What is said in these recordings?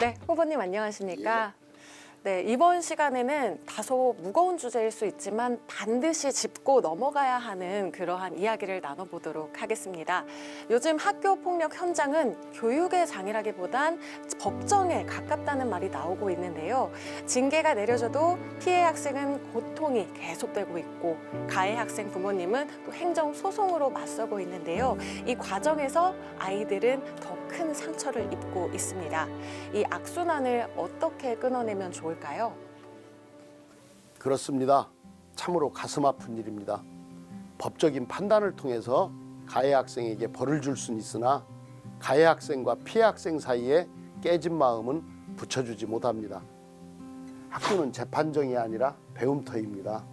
네, 후보님 안녕하십니까? 네, 이번 시간에는 다소 무거운 주제일 수 있지만 반드시 짚고 넘어가야 하는 그러한 이야기를 나눠보도록 하겠습니다. 요즘 학교 폭력 현장은 교육의 장이라기보단 법정에 가깝다는 말이 나오고 있는데요. 징계가 내려져도 피해 학생은 고통이 계속되고 있고 가해 학생 부모님은 또 행정 소송으로 맞서고 있는데요. 이 과정에서 아이들은 더 큰 상처를 입고 있습니다. 이 악순환을 어떻게 끊어내면 좋을까요? 그렇습니다. 참으로 가슴 아픈 일입니다. 법적인 판단을 통해서 가해 학생에게 벌을 줄 수는 있으나 가해 학생과 피해 학생 사이에 깨진 마음은 붙여주지 못합니다. 학교는 재판정이 아니라 배움터입니다.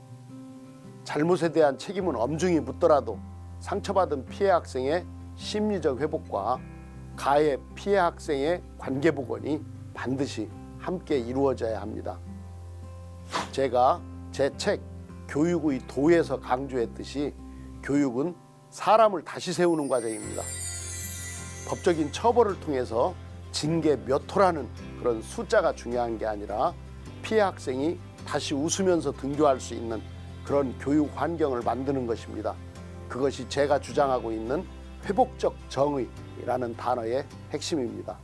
잘못에 대한 책임은 엄중히 묻더라도 상처받은 피해 학생의 심리적 회복과 가해 피해 학생의 관계 복원이 반드시 함께 이루어져야 합니다. 제가 제 책 교육의 도에서 강조했듯이 교육은 사람을 다시 세우는 과정입니다. 법적인 처벌을 통해서 징계 몇 호라는 그런 숫자가 중요한 게 아니라 피해 학생이 다시 웃으면서 등교할 수 있는 그런 교육 환경을 만드는 것입니다. 그것이 제가 주장하고 있는 회복적 정의라는 단어의 핵심입니다.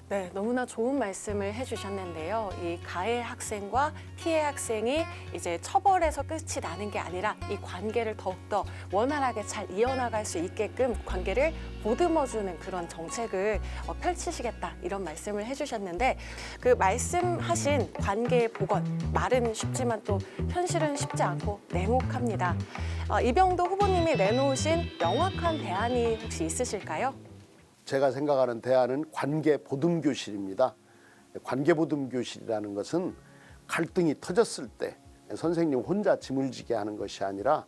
네, 너무나 좋은 말씀을 해주셨는데요. 이 가해 학생과 피해 학생이 이제 처벌에서 끝이 나는 게 아니라 이 관계를 더욱더 원활하게 잘 이어나갈 수 있게끔 관계를 보듬어주는 그런 정책을 펼치시겠다 이런 말씀을 해주셨는데 그 말씀하신 관계의 복원 말은 쉽지만 또 현실은 쉽지 않고 냉혹합니다. 이병도 후보님이 내놓으신 명확한 대안이 혹시 있으실까요? 제가 생각하는 대안은 관계보듬교실입니다. 관계보듬교실이라는 것은 갈등이 터졌을 때 선생님 혼자 짐을 지게 하는 것이 아니라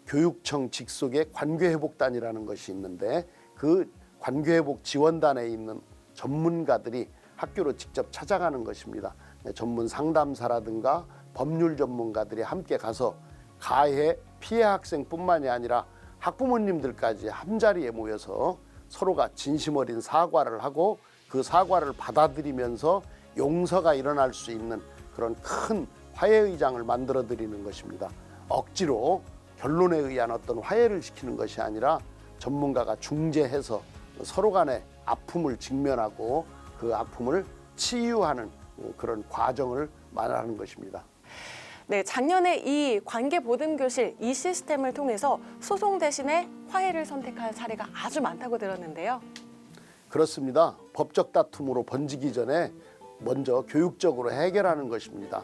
교육청 직속의 관계회복단이라는 것이 있는데 그 관계회복 지원단에 있는 전문가들이 학교로 직접 찾아가는 것입니다. 전문 상담사라든가 법률 전문가들이 함께 가서 가해 피해 학생뿐만이 아니라 학부모님들까지 한자리에 모여서 서로가 진심 어린 사과를 하고 그 사과를 받아들이면서 용서가 일어날 수 있는 그런 큰 화해의 장을 만들어 드리는 것입니다. 억지로 결론에 의한 어떤 화해를 시키는 것이 아니라 전문가가 중재해서 서로 간의 아픔을 직면하고 그 아픔을 치유하는 그런 과정을 말하는 것입니다. 네, 작년에 이 관계보듬교실 이 시스템을 통해서 소송 대신에 화해를 선택한 사례가 아주 많다고 들었는데요. 그렇습니다. 법적 다툼으로 번지기 전에 먼저 교육적으로 해결하는 것입니다.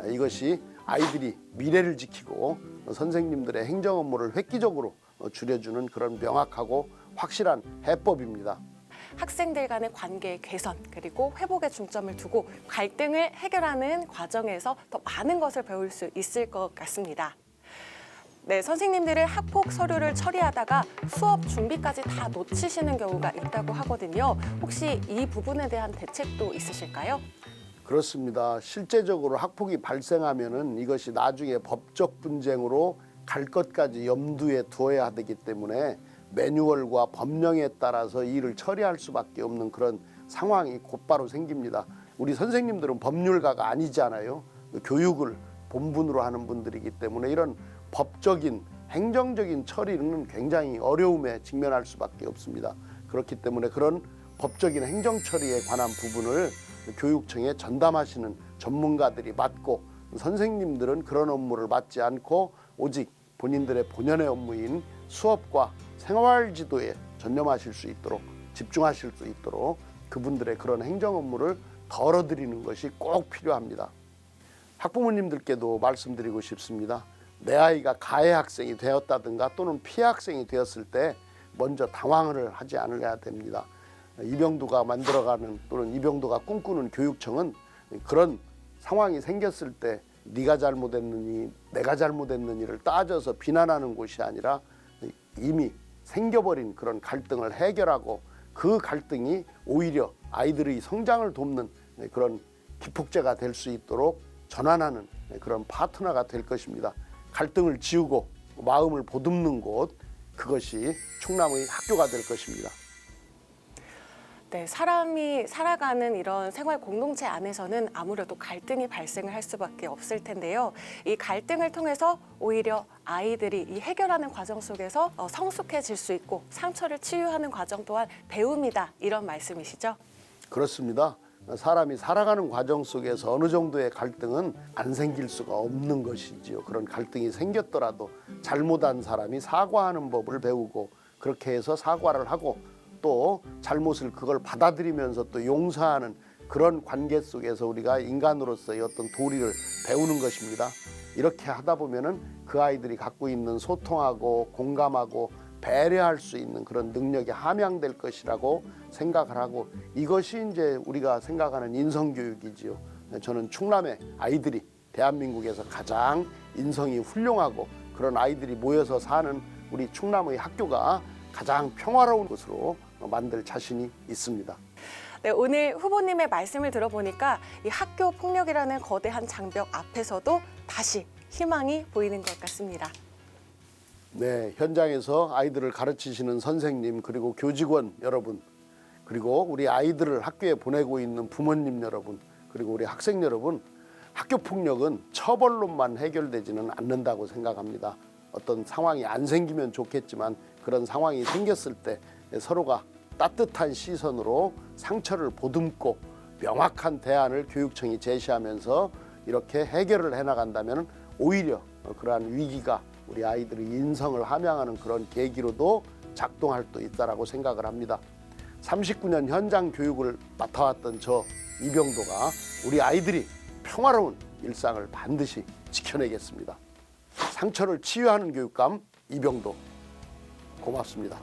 이것이 아이들이 미래를 지키고 선생님들의 행정 업무를 획기적으로 줄여주는 그런 명확하고 확실한 해법입니다. 학생들 간의 관계 개선 그리고 회복에 중점을 두고 갈등을 해결하는 과정에서 더 많은 것을 배울 수 있을 것 같습니다. 네, 선생님들은 학폭 서류를 처리하다가 수업 준비까지 다 놓치시는 경우가 있다고 하거든요. 혹시 이 부분에 대한 대책도 있으실까요? 그렇습니다. 실제적으로 학폭이 발생하면은 이것이 나중에 법적 분쟁으로 갈 것까지 염두에 두어야 되기 때문에 매뉴얼과 법령에 따라서 일을 처리할 수밖에 없는 그런 상황이 곧바로 생깁니다. 우리 선생님들은 법률가가 아니잖아요. 교육을 본분으로 하는 분들이기 때문에 이런 법적인 행정적인 처리는 굉장히 어려움에 직면할 수밖에 없습니다. 그렇기 때문에 그런 법적인 행정 처리에 관한 부분을 교육청에 전담하시는 전문가들이 맡고 선생님들은 그런 업무를 맡지 않고 오직 본인들의 본연의 업무인 수업과 생활지도에 전념하실 수 있도록 집중하실 수 있도록 그분들의 그런 행정 업무를 덜어드리는 것이 꼭 필요합니다. 학부모님들께도 말씀드리고 싶습니다. 내 아이가 가해 학생이 되었다든가 또는 피해 학생이 되었을 때 먼저 당황을 하지 않아야 됩니다. 이병도가 만들어가는 또는 이병도가 꿈꾸는 교육청은 그런 상황이 생겼을 때 네가 잘못했느니 내가 잘못했느니를 따져서 비난하는 곳이 아니라 이미 생겨버린 그런 갈등을 해결하고 그 갈등이 오히려 아이들의 성장을 돕는 그런 기폭제가 될 수 있도록 전환하는 그런 파트너가 될 것입니다. 갈등을 지우고 마음을 보듬는 곳, 그것이 충남의 학교가 될 것입니다. 네, 사람이 살아가는 이런 생활 공동체 안에서는 아무래도 갈등이 발생을 할 수밖에 없을 텐데요. 이 갈등을 통해서 오히려 아이들이 이 해결하는 과정 속에서 성숙해질 수 있고 상처를 치유하는 과정 또한 배움이다, 이런 말씀이시죠? 그렇습니다. 사람이 살아가는 과정 속에서 어느 정도의 갈등은 안 생길 수가 없는 것이지요. 그런 갈등이 생겼더라도 잘못한 사람이 사과하는 법을 배우고 그렇게 해서 사과를 하고 또 잘못을 그걸 받아들이면서 또 용서하는 그런 관계 속에서 우리가 인간으로서의 어떤 도리를 배우는 것입니다. 이렇게 하다 보면은 그 아이들이 갖고 있는 소통하고 공감하고 배려할 수 있는 그런 능력이 함양될 것이라고 생각을 하고, 이것이 이제 우리가 생각하는 인성교육이지요. 저는 충남의 아이들이 대한민국에서 가장 인성이 훌륭하고 그런 아이들이 모여서 사는 우리 충남의 학교가 가장 평화로운 곳으로 만들 자신이 있습니다. 네, 오늘 후보님의 말씀을 들어보니까 이 학교 폭력이라는 거대한 장벽 앞에서도 다시 희망이 보이는 것 같습니다. 네, 현장에서 아이들을 가르치시는 선생님, 그리고 교직원 여러분, 그리고 우리 아이들을 학교에 보내고 있는 부모님 여러분, 그리고 우리 학생 여러분, 학교 폭력은 처벌로만 해결되지는 않는다고 생각합니다. 어떤 상황이 안 생기면 좋겠지만 그런 상황이 생겼을 때 서로가 따뜻한 시선으로 상처를 보듬고 명확한 대안을 교육청이 제시하면서 이렇게 해결을 해나간다면 오히려 그러한 위기가 우리 아이들의 인성을 함양하는 그런 계기로도 작동할 수 있다고 생각을 합니다. 39년 현장 교육을 맡아왔던 저 이병도가 우리 아이들이 평화로운 일상을 반드시 지켜내겠습니다. 상처를 치유하는 교육감 이병도, 고맙습니다.